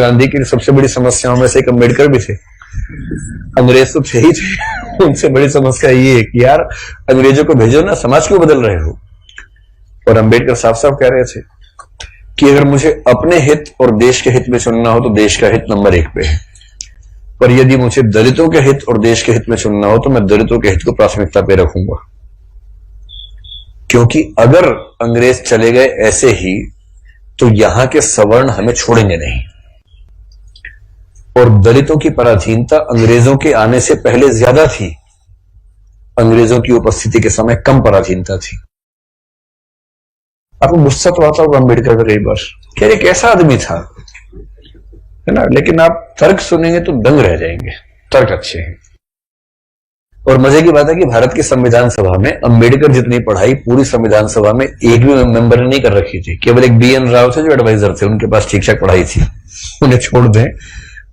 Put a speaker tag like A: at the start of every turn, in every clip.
A: गांधी की सबसे बड़ी समस्याओं में से एक अम्बेडकर भी थे। अंग्रेज तो थे ही थे, उनसे बड़ी समस्या ये है कि यार अंग्रेजों को भेजो ना, समाज क्यों बदल रहे हो। और अम्बेडकर साफ साफ कह रहे थे कि अगर मुझे अपने हित और देश के हित में चुनना हो तो देश का हित नंबर 1 पे है, पर यदि मुझे दलितों के हित और देश के हित में चुनना हो तो मैं दलितों के हित को प्राथमिकता पे रखूंगा। क्योंकि अगर अंग्रेज चले गए ऐसे ही तो यहां के सवर्ण हमें छोड़ेंगे नहीं, और दलितों की पराधीनता अंग्रेजों के आने से पहले ज्यादा थी, अंग्रेजों की उपस्थिति के समय कम पराधीनता थी। आपको गुस्सा तो आता होगा अम्बेडकर का कई बार, क्या ये कैसा आदमी था, है ना, लेकिन आप तर्क सुनेंगे तो दंग रह जाएंगे, तर्क अच्छे हैं। और मजे की बात है कि भारत की संविधान सभा में अम्बेडकर जितनी पढ़ाई पूरी संविधान सभा में एक भी मेंबर ने नहीं कर रखी थी। केवल एक BN राव थे जो एडवाइजर थे, उनके पास ठीक ठाक पढ़ाई थी, उन्हें छोड़ दें,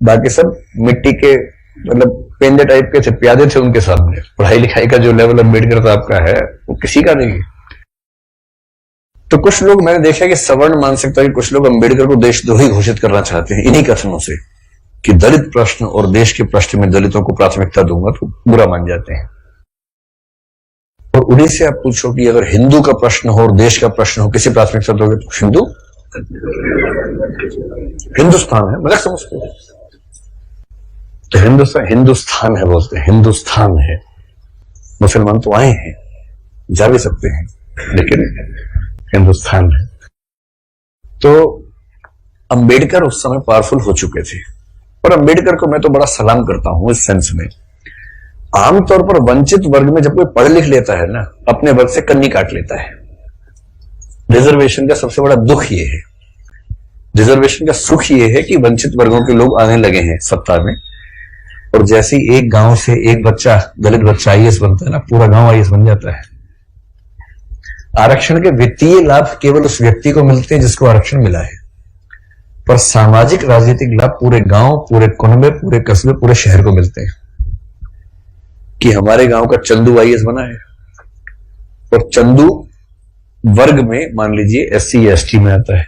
A: बाकी सब मिट्टी के मतलब पेंदे टाइप के थे, प्यादे थे उनके सामने। पढ़ाई लिखाई का जो लेवल अम्बेडकर साहब का है वो किसी का नहीं है। तो कुछ लोग मैंने देखा कि सवर्ण मानसिकता के कुछ लोग अम्बेडकर को देशद्रोही घोषित करना चाहते हैं इन्हीं कथनों से कि दलित प्रश्न और देश के प्रश्न में दलितों को प्राथमिकता दूंगा तो बुरा मान जाते हैं। और उन्हीं से आप पूछो कि अगर हिंदू का प्रश्न हो और देश का प्रश्न हो, किसी प्राथमिकता दोगे? तो हिंदू, हिंदुस्तान है, मजाक समझते हो तो हिंदुस्तान है बोलते हैं, हिंदुस्तान है। मुसलमान तो आए हैं, जा भी सकते हैं, लेकिन हिंदुस्तान है। तो अंबेडकर उस समय पावरफुल हो चुके थे, और अंबेडकर को मैं तो बड़ा सलाम करता हूं इस सेंस में। आमतौर पर वंचित वर्ग में जब कोई पढ़ लिख लेता है ना, अपने वर्ग से कन्नी काट लेता है। रिजर्वेशन का सबसे बड़ा दुख ये है, रिजर्वेशन का सुख ये है कि वंचित वर्गों के लोग आने लगे हैं सत्ता में, और जैसे ही एक गांव से एक बच्चा, दलित बच्चा IAS बनता है ना, पूरा गांव IAS बन जाता है। आरक्षण के वित्तीय लाभ केवल उस व्यक्ति को मिलते हैं जिसको आरक्षण मिला है, पर सामाजिक राजनीतिक लाभ पूरे गांव, पूरे कुनबे, पूरे कस्बे, पूरे शहर को मिलते हैं। कि हमारे गांव का चंदू IAS बना है, और चंदू वर्ग में मान लीजिए SC या ST में आता है,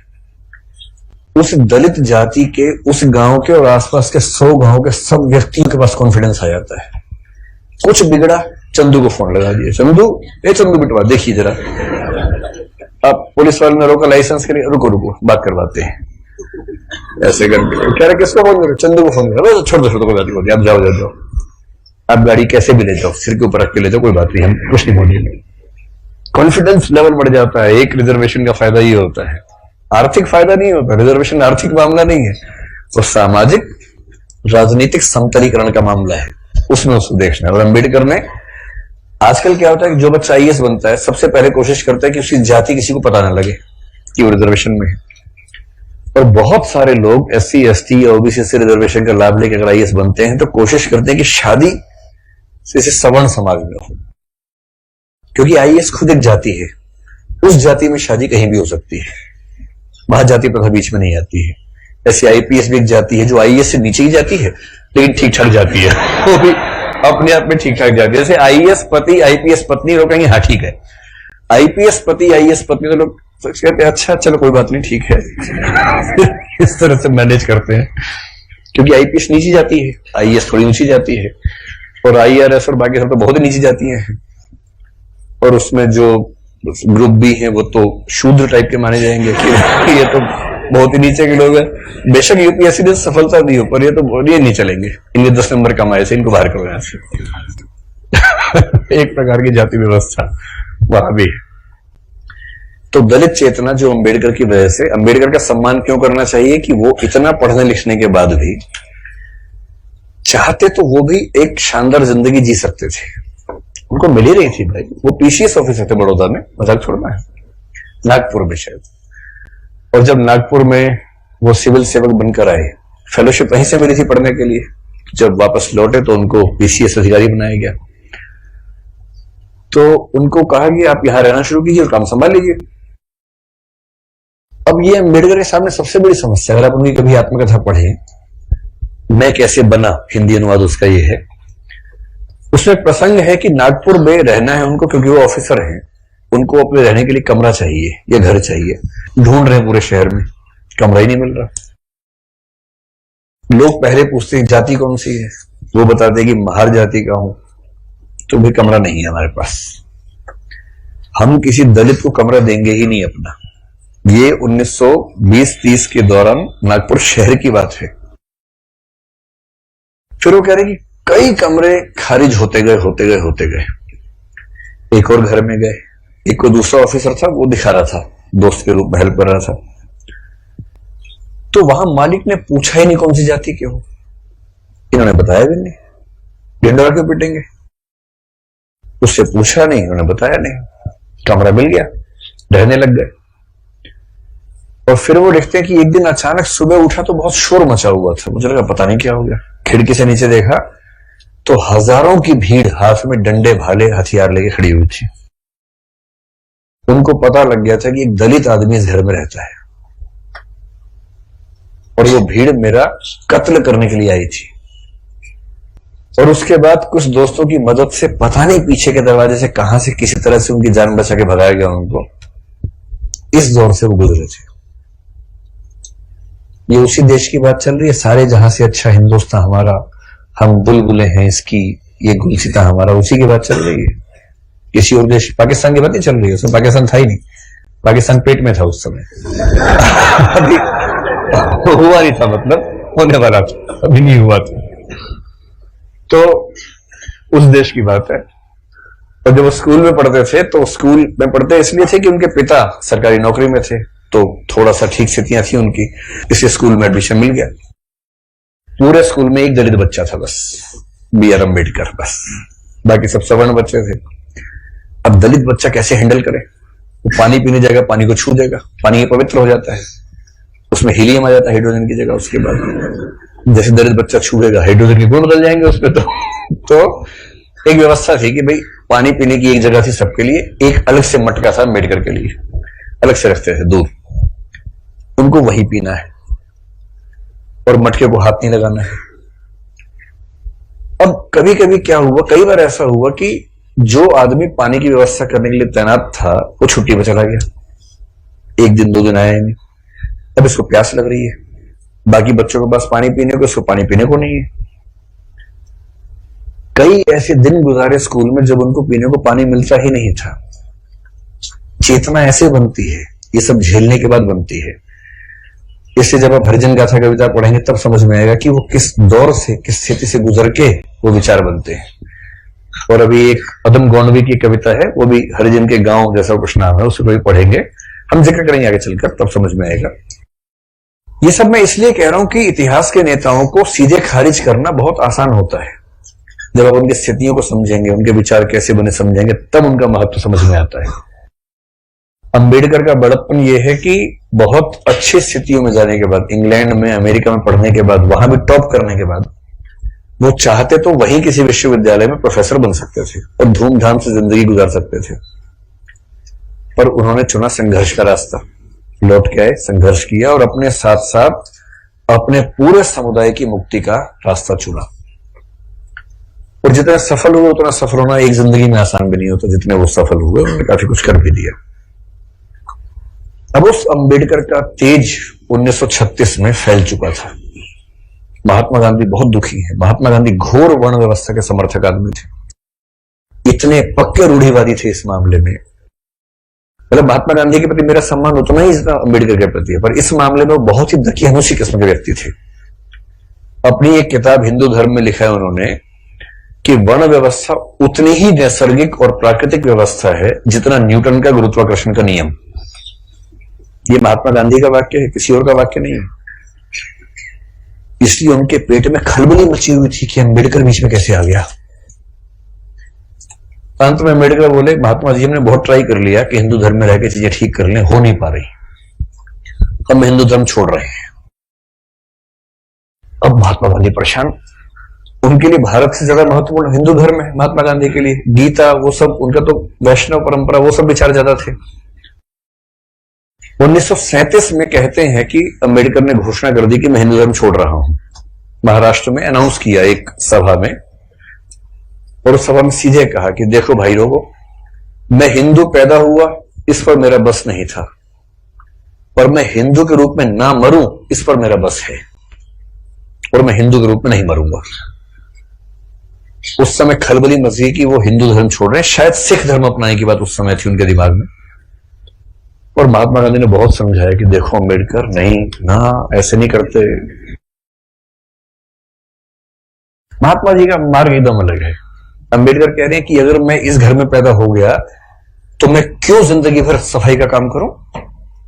A: उस दलित जाति के, उस गांव के और आसपास के 100 गांव के सब व्यक्तियों के पास कॉन्फिडेंस आ जाता है। कुछ बिगड़ा, चंदू को फोन लगा दिया, चंदू बिटवा देखिए जरा। अब पुलिस वाले ने रोका लाइसेंस के लिए, रुको बात करवाते हैं, ऐसे करके कह रहे किसको फोन करो? चंदू को फोन करो। छोड़ दो कोई बात नहीं, आप जाओ, आप गाड़ी कैसे भी ले जाओ, सिर के ऊपर रख के ले जाओ, कोई बात नहीं, हम कुछ नहीं बोलेंगे। कॉन्फिडेंस लेवल बढ़ जाता है। एक रिजर्वेशन का फायदा ये होता है, आर्थिक फायदा नहीं होता, रिजर्वेशन आर्थिक मामला नहीं है, वो सामाजिक राजनीतिक समतलीकरण का मामला है, उसमें उसको देखना है। और अम्बेडकर ने, आजकल क्या होता है कि जो बच्चा IAS बनता है सबसे पहले कोशिश करता है कि उसकी जाति किसी को पता ना लगे कि वो रिजर्वेशन में है। और बहुत सारे लोग SC ST या OBC से रिजर्वेशन का लाभ लेकर अगर IAS बनते हैं तो कोशिश करते हैं कि शादी से सवर्ण समाज में हो, क्योंकि IAS खुद एक जाति है, उस जाति में शादी कहीं भी हो सकती है, वहां जाति प्रथा बीच में नहीं आती है। ऐसे IPS भी एक जाति है जो IAS से नीचे की जाती है लेकिन ठीक ठाक जाती है, वो भी अपने आप में ठीक ठाक जाती है। जैसे IAS पति IPS पत्नी, लोग कहेंगे हाँ ठीक है, IPS पति IAS पत्नी, तो लोग कहते हैं अच्छा चलो कोई बात नहीं ठीक है इस तरह से मैनेज करते हैं, क्योंकि IPS नीची जाती है, IAS थोड़ी ऊंची जाती है, और IRS और बाकी सब तो बहुत ही नीची जाती हैं, और उसमें जो ग्रुप भी है वो तो शूद्र टाइप के माने जाएंगे कि ये तो बहुत ही नीचे के लोग हैं। बेशक UPSC ने सफलता दी हो, पर ये तो ये नहीं चलेंगे, इनके 10 नंबर कमाए से इनको बाहर करो यहां से एक प्रकार की जाति व्यवस्था वहां भी। तो दलित चेतना जो अम्बेडकर की वजह से, अम्बेडकर का सम्मान क्यों करना चाहिए कि वो इतना पढ़ने लिखने के बाद भी चाहते तो वो भी एक शानदार जिंदगी जी सकते थे, उनको मिल ही रही थी भाई। वो PCS ऑफिसर थे बड़ौदा में, मजाक छोड़ना है, नागपुर में शायद, और जब नागपुर में वो सिविल सेवक बनकर आए, फेलोशिप वहीं से मिली थी पढ़ने के लिए, जब वापस लौटे तो उनको PCS अधिकारी बनाया गया। तो उनको कहा कि आप यहां रहना शुरू कीजिए और काम संभाल लीजिए। अब ये अम्बेडकर के सामने सबसे बड़ी समस्या, अगर आप उनकी कभी आत्मकथा पढ़े, मैं कैसे बना, हिंदी अनुवाद उसका ये है, उसमें प्रसंग है कि नागपुर में रहना है उनको, क्योंकि वो ऑफिसर हैं, उनको अपने रहने के लिए कमरा चाहिए या घर चाहिए, ढूंढ रहे हैं पूरे शहर में, कमरा ही नहीं मिल रहा। लोग पहले पूछते हैं जाति कौन सी है, वो बताते हैं कि महार जाति का हूं, तो भी कमरा नहीं है हमारे पास। हम किसी दलित को कमरा देंगे ही नहीं अपना। ये 1920-30 के दौरान नागपुर शहर की बात है। फिर वो कह रहे कि कई कमरे खारिज होते गए। एक और घर में गए, एक को दूसरा ऑफिसर था, वो दिखा रहा था, दोस्त के रूप में हेल्प कर रहा था। तो वहां मालिक ने पूछा ही नहीं कौन सी जाति के हो, इन्होंने बताया भी नहीं, डंडा क्यों पीटेंगे। उससे पूछा नहीं, उन्होंने बताया नहीं, कमरा मिल गया, रहने लग गए। और फिर वो देखते हैं कि एक दिन अचानक सुबह उठा तो बहुत शोर मचा हुआ था। मुझे लगा पता नहीं क्या हो गया। खिड़की से नीचे देखा तो हजारों की भीड़ हाथ में डंडे भाले हथियार लेके खड़ी हुई थी। उनको पता लग गया था कि एक दलित आदमी इस घर में रहता है और वो भीड़ मेरा कत्ल करने के लिए आई थी। और उसके बाद कुछ दोस्तों की मदद से पता नहीं पीछे के दरवाजे से कहां से किसी तरह से उनकी जान बचा के भगाया गया उनको। इस दौर से वो गुजरे थे। ये उसी देश की बात चल रही है, सारे जहां से अच्छा हिंदुस्तान हमारा, हम बुलबुलें हैं इसकी, ये गुलसिता हमारा, उसी की बात चल रही है। किसी और देश, पाकिस्तान की बात नहीं चल रही है, उसमें पाकिस्तान था ही नहीं, पाकिस्तान पेट में था उस समय। अभी हुआ नहीं था, मतलब होने वाला था, अभी नहीं हुआ था। तो उस देश की बात है। और जब वो स्कूल में पढ़ते थे तो स्कूल में पढ़ते इसलिए थे कि उनके पिता सरकारी नौकरी में थे, तो थोड़ा सा ठीक स्थितियां थी उनकी, इसलिए स्कूल में एडमिशन मिल गया। पूरे स्कूल में एक दलित बच्चा था बस, B.R. अम्बेडकर, बस, बाकी सब सवर्ण बच्चे थे। अब दलित बच्चा कैसे हैंडल करे? वो पानी पीने जाएगा, पानी को छू देगा, पानी पवित्र हो जाता है, उसमें हीलियम आ जाता है हाइड्रोजन की जगह। उसके बाद जैसे दलित बच्चा छूएगा हाइड्रोजन के गुण बदल जाएंगे उसपे। तो एक व्यवस्था थी कि भाई पानी पीने की एक जगह थी सबके लिए, एक अलग से मटका था अम्बेडकर के लिए, अलग से रखते थे दूर, उनको वही पीना है और मटके को हाथ नहीं लगाना है। अब कभी कभी क्या हुआ, कई बार ऐसा हुआ कि जो आदमी पानी की व्यवस्था करने के लिए तैनात था वो छुट्टी पर चला गया, एक दिन 2 दिन आया ही नहीं। अब इसको प्यास लग रही है, बाकी बच्चों के पास पानी पीने को, इसको पानी पीने को नहीं है। कई ऐसे दिन गुजारे स्कूल में जब उनको पीने को पानी मिलता ही नहीं था। चेतना ऐसे बनती है, ये सब झेलने के बाद बनती है। इससे जब आप हरिजन गाथा कविता पढ़ेंगे तब समझ में आएगा कि वो किस दौर से, किस स्थिति से गुजर के वो विचार बनते हैं। और अभी एक अदम गौंडवी की कविता है, वो भी हरिजन के गांव जैसा कुछ नाम है, उसको भी पढ़ेंगे, हम जिक्र करेंगे आगे चलकर, तब समझ में आएगा। ये सब मैं इसलिए कह रहा हूं कि इतिहास के नेताओं को सीधे खारिज करना बहुत आसान होता है। जब आप उनकी स्थितियों को समझेंगे, उनके विचार कैसे बने समझेंगे, तब उनका महत्व समझ में आता है। अंबेडकर का बड़प्पन यह है कि बहुत अच्छी स्थितियों में जाने के बाद, इंग्लैंड में, अमेरिका में पढ़ने के बाद, वहां भी टॉप करने के बाद, वो चाहते तो वहीं किसी विश्वविद्यालय में प्रोफेसर बन सकते थे और धूमधाम से जिंदगी गुजार सकते थे, पर उन्होंने चुना संघर्ष का रास्ता। लौट के आए, संघर्ष किया और अपने साथ साथ अपने पूरे समुदाय की मुक्ति का रास्ता चुना। और जितना सफल हुए उतना सफल होना एक जिंदगी में आसान भी नहीं होता। जितने वो सफल हुए उन्होंने काफी कुछ कर भी दिया। अब उस अंबेडकर का तेज 1936 में फैल चुका था। महात्मा गांधी बहुत दुखी है। महात्मा गांधी घोर वर्ण व्यवस्था के समर्थक आदमी थे, इतने पक्के रूढ़िवादी थे इस मामले में। मतलब महात्मा गांधी के प्रति मेरा सम्मान उतना ही जितना अंबेडकर के प्रति है, पर इस मामले में वो बहुत ही दकियानुसी किस्म के व्यक्ति थे। अपनी एक किताब हिंदू धर्म में लिखा है उन्होंने कि वर्ण व्यवस्था उतनी ही नैसर्गिक और प्राकृतिक व्यवस्था है जितना न्यूटन का गुरुत्वाकर्षण का नियम। ये महात्मा गांधी का वाक्य है, किसी और का वाक्य नहीं है। इसलिए उनके पेट में खलबली मची हुई थी कि अंबेडकर बीच में कैसे आ गया। अंत में अम्बेडकर बोले, महात्मा जी हमने बहुत ट्राई कर लिया कि हिंदू धर्म में रह के चीजें ठीक कर लें, हो नहीं पा रही, हम हिंदू धर्म छोड़ रहे हैं। अब महात्मा गांधी परेशान। उनके लिए भारत से ज्यादा महत्वपूर्ण हिंदू धर्म है महात्मा गांधी के लिए। गीता वो सब, उनका तो वैष्णव परंपरा, वो सब विचार ज्यादा थे। 1937 में कहते हैं कि अम्बेडकर ने घोषणा कर दी कि मैं हिंदू धर्म छोड़ रहा हूं। महाराष्ट्र में अनाउंस किया एक सभा में, और उस सभा में सीधे कहा कि देखो भाई लोगों, मैं हिंदू पैदा हुआ इस पर मेरा बस नहीं था, पर मैं हिंदू के रूप में ना मरूं इस पर मेरा बस है। और मैं हिंदू के रूप में नहीं मरूंगा। उस समय खलबली मची कि वो हिंदू धर्म छोड़ रहे हैं, शायद सिख धर्म अपनाने की बात उस समय थी उनके दिमाग में। और महात्मा गांधी ने बहुत समझाया कि देखो अम्बेडकर, नहीं ना, ऐसे नहीं करते। महात्मा जी का मार्ग एकदम अलग है। अम्बेडकर कह रहे हैं कि अगर मैं इस घर में पैदा हो गया तो मैं क्यों जिंदगी भर सफाई का काम करूं।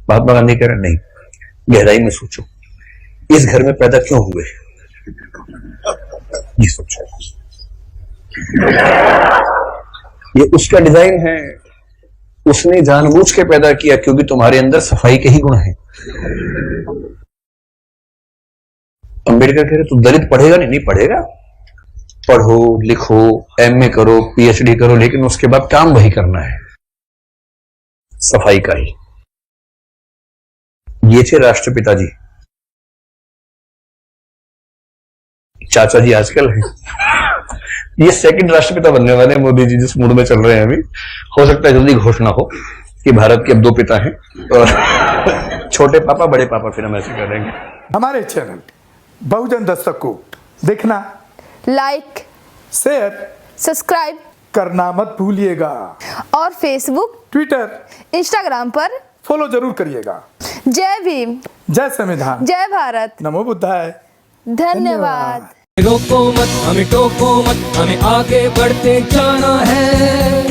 A: महात्मा गांधी कह रहे हैं नहीं, गहराई में सोचो, इस घर में पैदा क्यों हुए, ये सोचो। ये उसका डिजाइन है, उसने जानबूझ के पैदा किया क्योंकि तुम्हारे अंदर सफाई के ही गुण हैं। अम्बेडकर कह रहे तू दलित पढ़ेगा नहीं, नहीं पढ़ेगा, पढ़ो लिखो, एमए करो, पीएचडी करो, लेकिन उसके बाद काम वही करना है, सफाई का ही। ये थे राष्ट्रपिता जी। चाचा जी आजकल है, ये सेकंड राष्ट्रपिता बनने वाले हैं मोदी जी, जिस मूड में चल रहे हैं अभी। हो सकता है जल्दी घोषणा हो कि भारत के अब 2 पिता हैं, और छोटे पापा बड़े पापा, फिर हम ऐसे करेंगे।
B: हमारे चैनल बहुजन दस्तक को देखना,
C: लाइक,
B: शेयर,
C: सब्सक्राइब
B: करना मत भूलिएगा,
C: और फेसबुक,
B: ट्विटर,
C: इंस्टाग्राम पर
B: फॉलो जरूर करिएगा।
C: जय भीम,
B: जय संविधान,
C: जय भारत,
B: नमो बुद्धाय।
C: धन्यवाद।
D: रोको मत, हमें टोको मत, हमें आगे बढ़ते जाना है।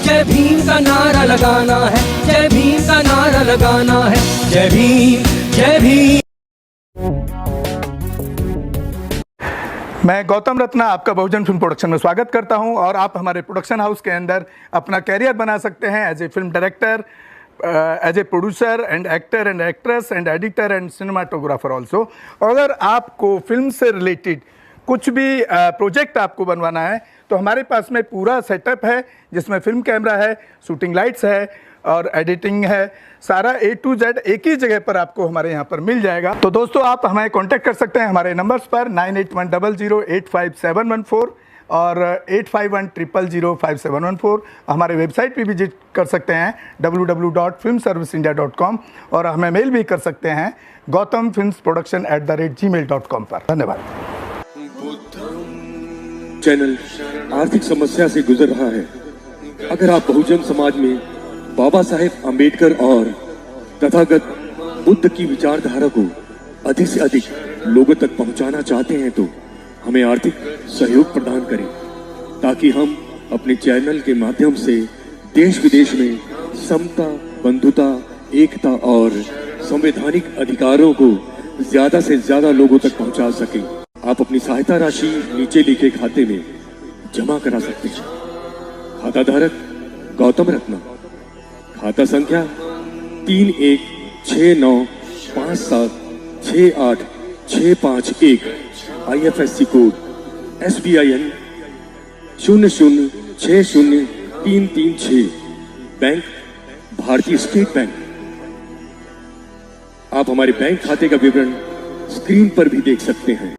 D: जय भीम का नारा लगाना है, जय भीम का नारा लगाना है। जय भीम, जय भीम।
B: मैं गौतम रत्ना आपका बहुजन फिल्म प्रोडक्शन में स्वागत करता हूं, और आप हमारे प्रोडक्शन हाउस के अंदर अपना कैरियर बना सकते हैं as a film director, as a producer and actor and actress and editor and cinematographer also. अगर आपको फिल्म से रिलेटेड कुछ भी प्रोजेक्ट आपको बनवाना है तो हमारे पास में पूरा सेटअप है, जिसमें फिल्म कैमरा है, शूटिंग लाइट्स है और एडिटिंग है। सारा A to Z एक ही जगह पर आपको हमारे यहाँ पर मिल जाएगा। तो दोस्तों, आप हमें कांटेक्ट कर सकते हैं हमारे नंबर्स पर 9810085714 और 8510005714। हमारे वेबसाइट पे विजिट कर सकते हैं www.filmserviceindia.com, और हमें मेल भी कर सकते हैं gautamfilmsproduction@gmail.com पर। धन्यवाद।
E: चैनल आर्थिक समस्या से गुजर रहा है। अगर आप बहुजन समाज में बाबा साहेब अम्बेडकर और तथागत बुद्ध की विचारधारा को अधिक से अधिक लोगों तक पहुंचाना चाहते हैं तो हमें आर्थिक सहयोग प्रदान करें, ताकि हम अपने चैनल के माध्यम से देश विदेश में समता, बंधुता, एकता और संवैधानिक अधिकारों को ज्यादा से ज्यादा लोगों तक पहुंचा सकें। आप अपनी सहायता राशि नीचे लिखे खाते में जमा करा सकते हैं। खाता धारक गौतम रत्ना, खाता संख्या 3169576865 IFSC कोड SBIN 0060336, बैंक भारतीय स्टेट बैंक। आप हमारे बैंक खाते का विवरण स्क्रीन पर भी देख सकते हैं।